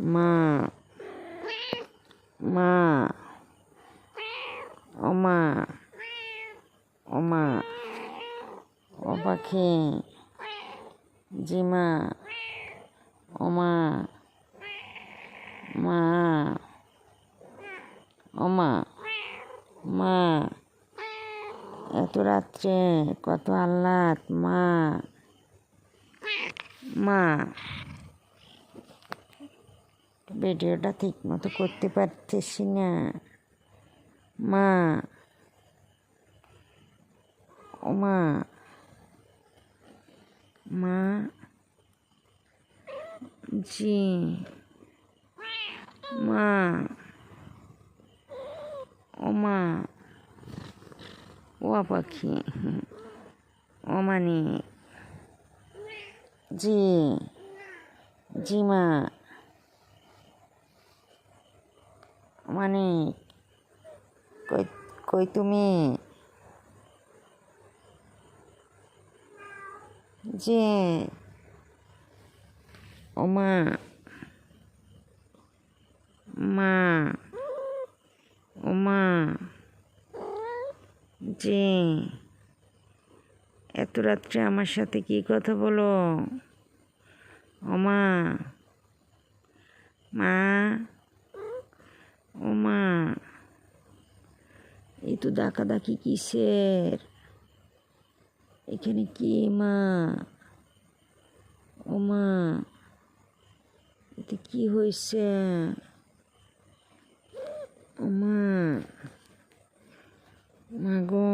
মা মা ওমা ওমা ও পাখি জিমা ওমা মা ওমা মা এত রাত্রে কত আহ্লাদ মা মা ভিডিওটা ঠিক মতো করতে পারতেছি না মা ওমা মা জি মা ওমা ও পাখি ওমানি জি জি মা মানে কই কই তুমি যে ওমা মা ওমা যে এত রাত্রে আমার সাথে কি কথা বলো ওমা মা ওমা এই তো ডাকাডাকি কিসের এখানে কি মা ওমা এতে কি হয়েছে ওমা মা গো